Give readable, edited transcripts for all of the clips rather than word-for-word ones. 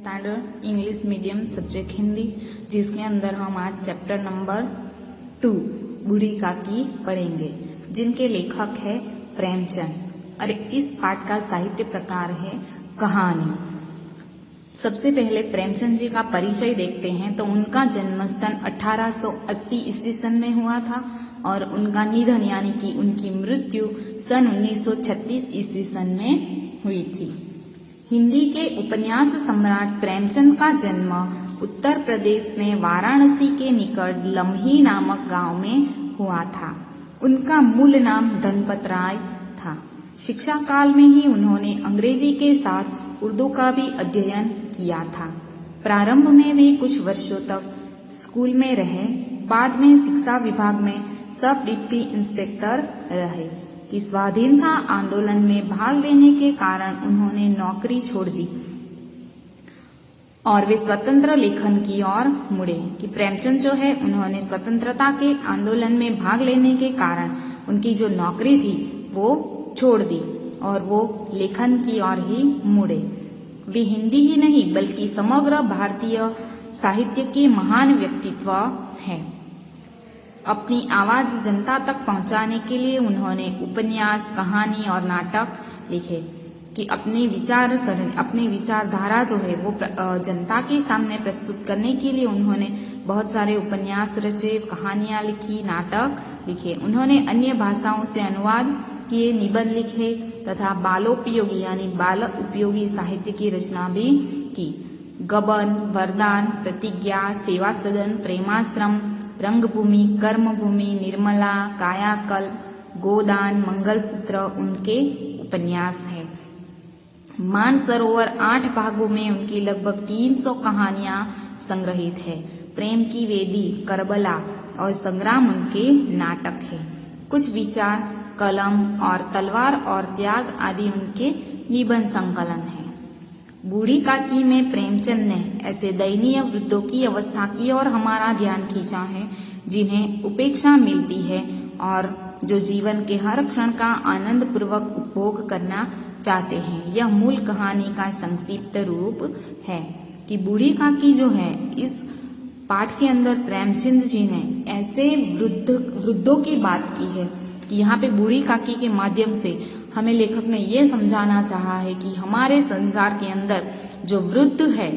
Standard English medium subject Hindi, जिसके अंदर हम आज चैप्टर नंबर 2 बूढ़ी काकी पढ़ेंगे, जिनके लेखक है प्रेमचंद। और इस पाठ का साहित्य प्रकार है कहानी। सबसे पहले प्रेमचंद जी का परिचय देखते हैं तो उनका जन्म सन 1880 ईस्वी सन में हुआ था और उनका निधन यानी कि उनकी मृत्यु सन 1936 ईस्वी सन में हुई थी। हिंदी के उपन्यास सम्राट प्रेमचंद का जन्म उत्तर प्रदेश में वाराणसी के निकट लम्ही नामक गांव में हुआ था। उनका मूल नाम धनपत राय था। शिक्षा काल में ही उन्होंने अंग्रेजी के साथ उर्दू का भी अध्ययन किया था। प्रारंभ में वे कुछ वर्षों तक स्कूल में रहे, बाद में शिक्षा विभाग में सब डिप्टी इंस्पेक्टर रहे। कि स्वाधीनता आंदोलन में भाग लेने के कारण उन्होंने नौकरी छोड़ दी और वे स्वतंत्र लेखन की ओर मुड़े। कि प्रेमचंद जो है उन्होंने स्वतंत्रता के आंदोलन में भाग लेने के कारण उनकी जो नौकरी थी वो छोड़ दी और वो लेखन की ओर ही मुड़े। वे हिंदी ही नहीं बल्कि समग्र भारतीय साहित्य के महान व्यक्तित्व हैं। अपनी आवाज जनता तक पहुंचाने के लिए उन्होंने उपन्यास, कहानी और नाटक लिखे। कि अपनी विचारधारा जो है वो जनता के सामने प्रस्तुत करने के लिए उन्होंने बहुत सारे उपन्यास रचे, कहानियां लिखी, नाटक लिखे। उन्होंने अन्य भाषाओं से अनुवाद किए, निबंध लिखे तथा बालोपयोगी यानी बाल उपयोगी साहित्य की रचना भी की। गबन, वरदान, प्रतिज्ञा, सेवा सदन, प्रेमाश्रम, रंगभूमि, कर्मभूमि, निर्मला, कायाकल्प, गोदान, मंगलसूत्र उनके उपन्यास हैं। मानसरोवर 8 भागों में उनकी लगभग 300 कहानियां संग्रहित है। प्रेम की वेदी, करबला और संग्राम उनके नाटक है। कुछ विचार, कलम और तलवार और त्याग आदि उनके निबंध संकलन है। बूढ़ी काकी में प्रेमचंद ने ऐसे दयनीय वृद्धों की अवस्था की ओर हमारा ध्यान खींचा है जिन्हें उपेक्षा मिलती है और जो जीवन के हर क्षण का आनंद पूर्वक उपभोग करना चाहते हैं। यह मूल कहानी का संक्षिप्त रूप है। कि बूढ़ी काकी जो है इस पाठ के अंदर प्रेमचंद जी ने ऐसे वृद्धों की बात की है कि यहाँ पे बूढ़ी काकी के माध्यम से हमें लेखक ने ये समझाना चाहा है कि हमारे संसार के अंदर जो वृद्ध है,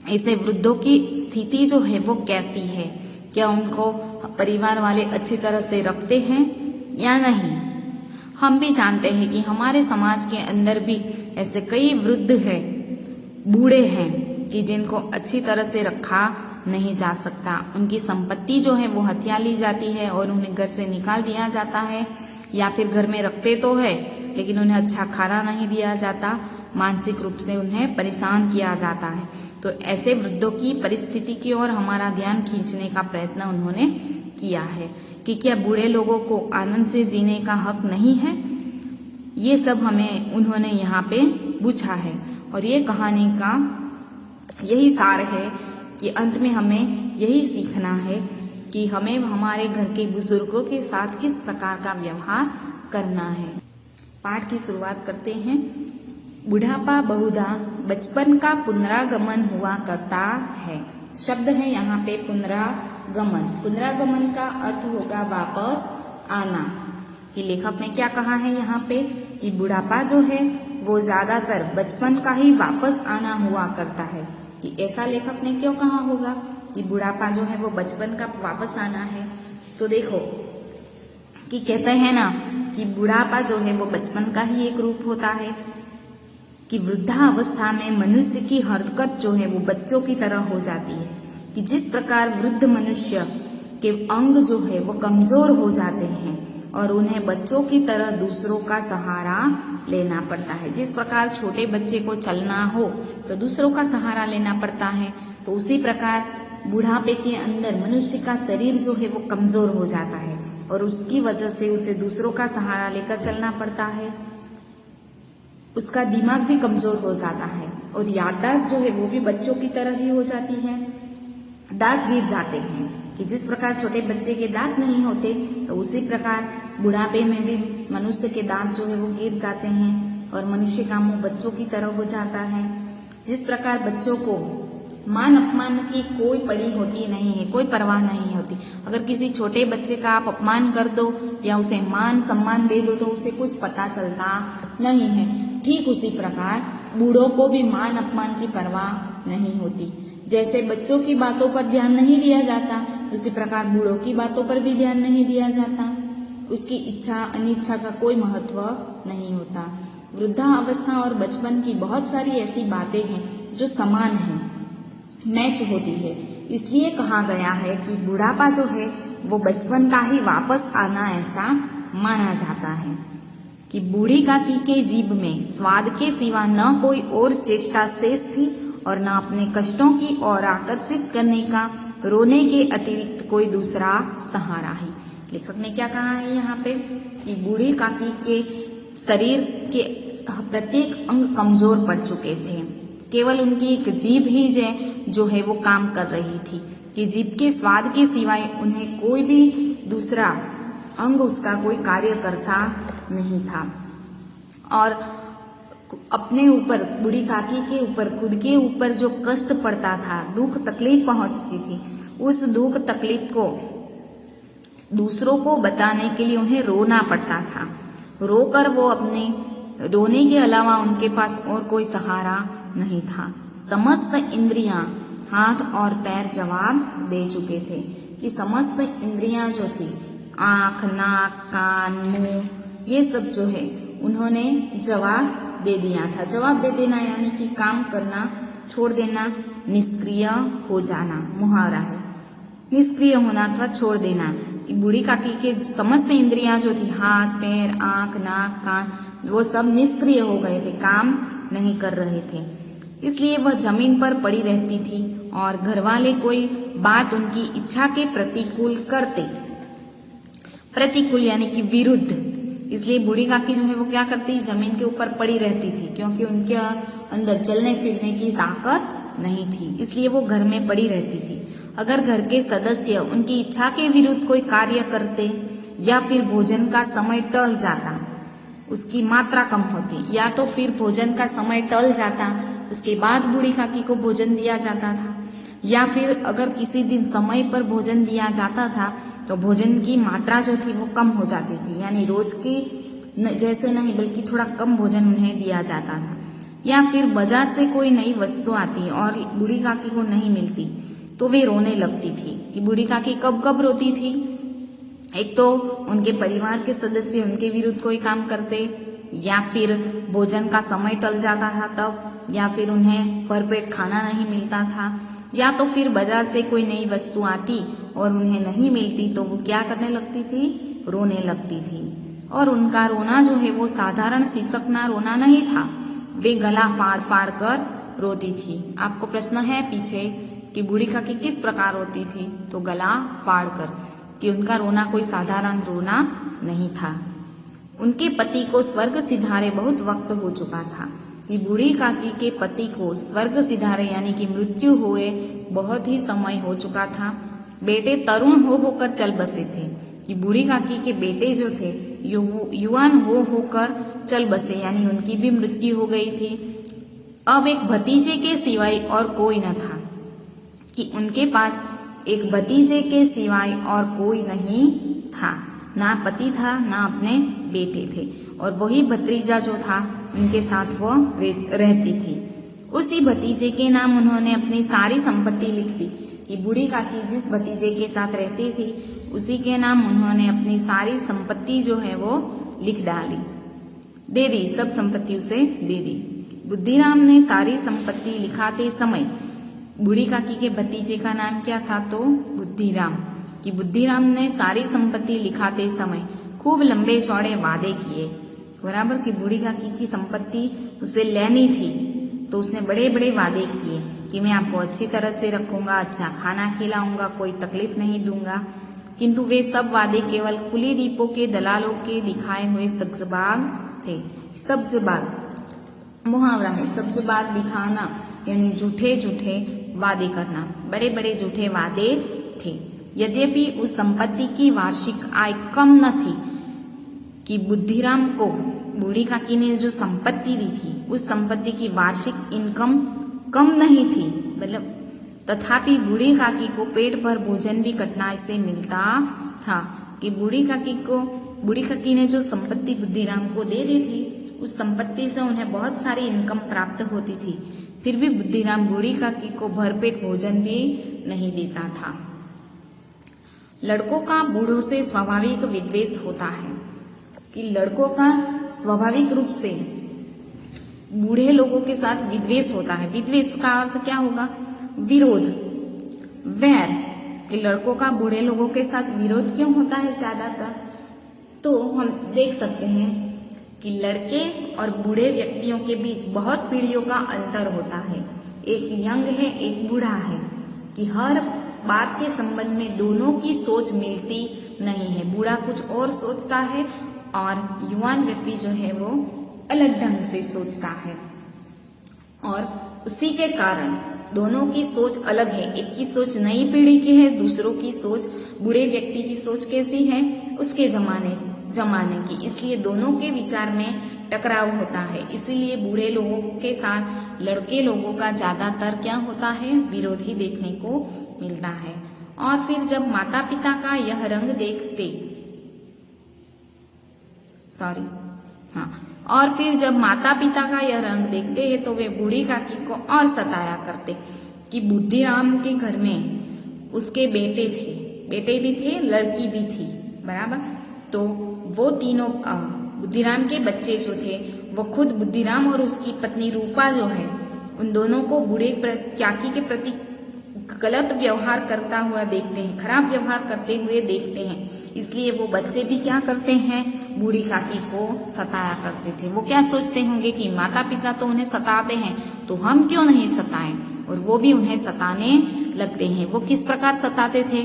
ऐसे वृद्धों की स्थिति जो है वो कैसी है, क्या उनको परिवार वाले अच्छी तरह से रखते हैं या नहीं। हम भी जानते हैं कि हमारे समाज के अंदर भी ऐसे कई वृद्ध हैं, बूढ़े हैं कि जिनको अच्छी तरह से रखा नहीं जा सकता। उनकी संपत्ति जो है वो हथिया ली जाती है और उन्हें घर से निकाल दिया जाता है, या फिर घर में रखते तो है लेकिन उन्हें अच्छा खाना नहीं दिया जाता, मानसिक रूप से उन्हें परेशान किया जाता है। तो ऐसे वृद्धों की परिस्थिति की ओर हमारा ध्यान खींचने का प्रयत्न उन्होंने किया है। कि क्या बूढ़े लोगों को आनंद से जीने का हक नहीं है, ये सब हमें उन्होंने यहाँ पे पूछा है। और ये कहानी का यही सार है कि अंत में हमें यही सीखना है कि हमें हमारे घर के बुजुर्गों के साथ किस प्रकार का व्यवहार करना है। पाठ की शुरुआत करते हैं। बुढ़ापा बहुधा बचपन का पुनरागमन हुआ करता है। शब्द है यहाँ पे पुनरागमन। पुनरागमन का अर्थ होगा वापस आना। कि लेखक ने क्या कहा है यहाँ पे कि बुढ़ापा जो है वो ज्यादातर बचपन का ही वापस आना हुआ करता है। कि ऐसा लेखक ने क्यों कहा होगा कि बुढ़ापा जो है वो बचपन का वापस आना है। तो देखो कि कहते हैं ना कि बुढ़ापा जो है वो बचपन का ही एक रूप होता है। कि वृद्धावस्था में मनुष्य की हरकत जो है वो बच्चों की तरह हो जाती है। कि जिस प्रकार वृद्ध मनुष्य के अंग जो है वो कमजोर हो जाते हैं और उन्हें बच्चों की तरह दूसरों का सहारा लेना पड़ता है। जिस प्रकार छोटे बच्चे को चलना हो तो दूसरों का सहारा लेना पड़ता है, तो उसी प्रकार बुढ़ापे के अंदर मनुष्य का शरीर जो है वो कमजोर हो जाता है और उसकी वजह से उसे दूसरों का सहारा लेकर चलना पड़ता है। उसका दिमाग भी कमजोर हो जाता है और याददाश्त जो है वो भी बच्चों की तरह ही हो जाती है। दांत गिर जाते हैं। कि जिस प्रकार छोटे बच्चे के दांत नहीं होते तो उसी प्रकार बुढ़ापे में भी मनुष्य के दांत जो है वो गिर जाते हैं और मनुष्य का मुंह बच्चों की तरह हो जाता है। जिस प्रकार बच्चों को मान अपमान की कोई पड़ी होती नहीं है, कोई परवाह नहीं होती। अगर किसी छोटे बच्चे का आप अपमान कर दो या उसे मान सम्मान दे दो तो उसे कुछ पता चलता नहीं है। ठीक उसी प्रकार बूढ़ों को भी मान अपमान की परवाह नहीं होती। जैसे बच्चों की बातों पर ध्यान नहीं दिया जाता, उसी प्रकार बूढ़ों की बातों पर भी ध्यान नहीं दिया जाता। उसकी इच्छा अनिच्छा का कोई महत्व नहीं होता। वृद्धावस्था और बचपन की बहुत सारी ऐसी बातें हैं जो समान हैं, मैच होती है। इसलिए कहा गया है कि बुढ़ापा जो है वो बचपन का ही वापस आना ऐसा माना जाता है। कि बूढ़ी काकी के जीभ में स्वाद के सिवा न कोई और चेष्टा शेष थी और न अपने कष्टों की ओर आकर्षित करने का रोने के अतिरिक्त कोई दूसरा सहारा है। लेखक ने क्या कहा है यहाँ पे कि बूढ़ी काकी के शरीर के प्रत्येक अंग कमजोर पड़ चुके थे, केवल उनकी एक जीभ ही जो है वो काम कर रही थी कि जीभ के स्वाद के सिवाय उन्हें कोई भी दूसरा अंग उसका कोई कार्य करता नहीं था। और अपने ऊपर बूढ़ी काकी के ऊपर खुद के ऊपर जो कष्ट पड़ता था, दुख तकलीफ पहुंचती थी, उस दुख तकलीफ को दूसरों को बताने के लिए उन्हें रोना पड़ता था। रोकर वो अपने रोने के अलावा उनके पास और कोई सहारा नहीं था। समस्त इंद्रियां हाथ और पैर जवाब दे चुके थे कि समस्त इंद्रियां जो थी आंख, नाक, कान, मुंह, ये सब जो है उन्होंने जवाब दे दिया था। जवाब दे देना यानी कि काम करना छोड़ देना, निष्क्रिय हो जाना मुहावरा है। निष्क्रिय होना अथवा छोड़ देना। बूढ़ी काकी के समस्त इंद्रियां जो थी हाथ, पैर, आंख, नाक, कान, वो सब निष्क्रिय हो गए थे, काम नहीं कर रहे थे। इसलिए वह जमीन पर पड़ी रहती थी और घर वाले कोई बात उनकी इच्छा के प्रतिकूल करते, प्रतिकूल यानी कि विरुद्ध। इसलिए बूढ़ी काकी जो है वो क्या करती, जमीन के ऊपर पड़ी रहती थी क्योंकि उनके अंदर चलने फिरने की ताकत नहीं थी, इसलिए वो घर में पड़ी रहती थी। अगर घर के सदस्य उनकी इच्छा के विरुद्ध कोई कार्य करते या फिर भोजन का समय टल जाता, उसकी मात्रा कम होती, या तो फिर भोजन का समय टल जाता उसके बाद बूढ़ी काकी को भोजन दिया जाता था, या फिर अगर किसी दिन समय पर भोजन दिया जाता था तो भोजन की मात्रा जो थी वो कम हो जाती थी, यानी रोज की जैसे नहीं बल्कि थोड़ा कम भोजन उन्हें दिया जाता था। या फिर बाजार से कोई नई वस्तु आती और बूढ़ी काकी को नहीं मिलती तो वे रोने लगती थी। कि बूढ़ी काकी कब कब रोती थी, एक तो उनके परिवार के सदस्य उनके विरुद्ध कोई काम करते, या फिर भोजन का समय टल जाता था तब, या फिर उन्हें भरपेट खाना नहीं मिलता था, या तो फिर बाजार से कोई नई वस्तु आती और उन्हें नहीं मिलती तो वो क्या करने लगती थी, रोने लगती थी। और उनका रोना जो है वो साधारण सिसकना रोना नहीं था, वे गला फाड़ फाड़ कर रोती थी। आपको प्रश्न है पीछे कि बूढ़ी काकी किस प्रकार रोती थी, तो गला फाड़ कर, कि उनका रोना कोई साधारण रोना नहीं था। उनके पति को स्वर्ग सिधारे बहुत वक्त हो चुका था। कि बूढ़ी काकी के पति को स्वर्ग सिधारे यानी कि मृत्यु हुए बहुत ही समय हो चुका था। बेटे तरुण हो होकर चल बसे थे। कि बूढ़ी काकी के बेटे जो थे युवान हो होकर चल बसे, यानी उनकी भी मृत्यु हो गई थी। अब एक भतीजे के सिवाय और कोई न था, कि उनके पास एक भतीजे के सिवाय और कोई नहीं था, ना पति था ना अपने बेटे थे, और वही भतीजा जो था उनके साथ वो रहती थी। उसी भतीजे के नाम उन्होंने अपनी सारी संपत्ति लिख दी। कि बूढ़ी काकी जिस भतीजे के साथ रहती थी उसी के नाम उन्होंने अपनी सारी संपत्ति जो है वो लिख डाली, दे दी, सब संपत्ति उसे दे दी। बुद्धिराम ने सारी संपत्ति लिखाते समय, बूढ़ी काकी के भतीजे का नाम क्या था, तो बुद्धिराम। कि बुद्धिराम ने सारी संपत्ति लिखाते समय खूब लंबे चौड़े वादे किए, बराबर। की बूढ़ी काकी की संपत्ति उसे लेनी थी तो उसने बड़े बड़े वादे किए कि मैं आपको अच्छी तरह से रखूंगा, अच्छा खाना खिलाऊंगा, कोई तकलीफ नहीं दूंगा। किंतु वे सब वादे केवल कुली डिपो के दलालों के दिखाए हुए सब्जबाग थे। सब्जबाग मुहावरा है, सब्जबाग दिखाना यानी झूठे झूठे वादे करना, बड़े बड़े झूठे वादे थे। यद्यपि उस संपत्ति की वार्षिक आय कम न थी। कि बुद्धिराम को बूढ़ी काकी ने जो संपत्ति दी थी उस संपत्ति की वार्षिक इनकम कम नहीं थी, मतलब तथापि बूढ़ी काकी को पेट भर भोजन भी कठिनाई से मिलता था। कि बूढ़ी काकी ने जो संपत्ति बुद्धिराम को दे दी थी, उस संपत्ति से उन्हें बहुत सारी इनकम प्राप्त होती थी, फिर भी बुद्धिराम बूढ़ी काकी को भरपेट भोजन भी नहीं देता था। लड़कों का बूढ़ों से स्वाभाविक विद्वेष होता है। कि लड़कों का स्वाभाविक रूप से बूढ़े लोगों के साथ विद्वेष होता है। विद्वेष का अर्थ क्या होगा? विरोध, वैर। कि लड़कों का बूढ़े लोगों के साथ विरोध क्यों होता है ज्यादातर? तो हम देख सकते हैं कि लड़के और बूढ़े व्यक्तियों के बीच बहुत पीढ़ियों का अंतर होता है। एक यंग है, एक बूढ़ा है। कि हर बात के संबंध में दोनों की सोच मिलती नहीं है। बूढ़ा कुछ और सोचता है और युवान व्यक्ति जो है वो अलग ढंग से सोचता है, और उसी के कारण दोनों की सोच अलग है। एक की सोच नई पीढ़ी की है, दूसरों की सोच, बूढ़े व्यक्ति की सोच कैसी है? उसके जमाने की। इसलिए दोनों के विचार में टकराव होता है। इसीलिए बूढ़े लोगों के साथ लड़के लोगों का ज्यादातर क्या होता है? विरोध ही देखने को मिलता है। और फिर जब माता पिता का यह रंग देखते, और फिर जब माता पिता का यह रंग देखते हैं तो वे बूढ़ी काकी को और सताया करते। कि बुद्धिराम के घर में उसके बेटे भी थे, लड़की भी थी, बराबर। तो वो तीनों बुद्धिराम के बच्चे जो थे, वो खुद बुद्धिराम और उसकी पत्नी रूपा जो है, उन दोनों को बूढ़े काकी के प्रति गलत व्यवहार करता हुआ देखते हैं, खराब व्यवहार करते हुए देखते हैं। इसलिए वो बच्चे भी क्या करते हैं? बूढ़ी काकी को सताया करते थे। वो क्या सोचते होंगे कि माता पिता तो उन्हें सताते हैं, तो हम क्यों नहीं सताएं? और वो भी उन्हें सताने लगते हैं। वो किस प्रकार सताते थे?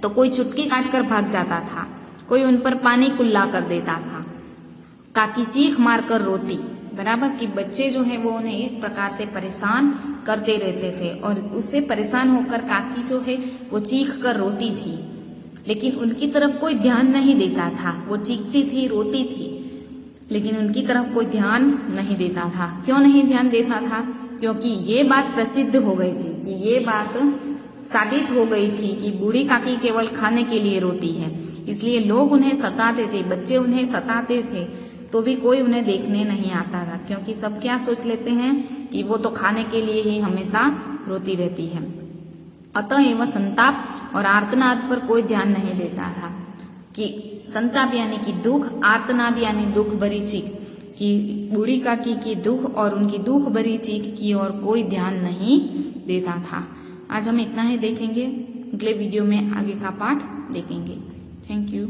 तो कोई चुटकी काट कर भाग जाता था, कोई उन पर पानी कुल्ला कर देता था, काकी चीख मारकर रोती, बराबर। कि बच्चे जो है वो उन्हें इस प्रकार से परेशान करते रहते थे, और उससे परेशान होकर काकी जो है वो चीख कर रोती थी, लेकिन उनकी तरफ कोई ध्यान नहीं देता था। वो चीखती थी, रोती थी, लेकिन उनकी तरफ कोई ध्यान नहीं देता था। क्यों नहीं ध्यान देता था? क्योंकि ये बात प्रसिद्ध हो गई थी, कि ये बात साबित हो गई थी कि बूढ़ी काकी केवल खाने के लिए रोती है। इसलिए लोग उन्हें सताते थे, बच्चे उन्हें सताते थे, तो भी कोई उन्हें देखने नहीं आता था, क्योंकि सब क्या सोच लेते हैं कि वो तो खाने के लिए ही हमेशा रोती रहती है। अतएव संताप और आर्तनाद पर कोई ध्यान नहीं देता था। कि संताप यानी कि दुख, आर्तनाद यानी दुख भरी चीख। कि बूढ़ी काकी की दुख और उनकी दुख भरी चीख की ओर कोई ध्यान नहीं देता था। आज हम इतना ही देखेंगे, अगले वीडियो में आगे का पाठ देखेंगे। Thank you.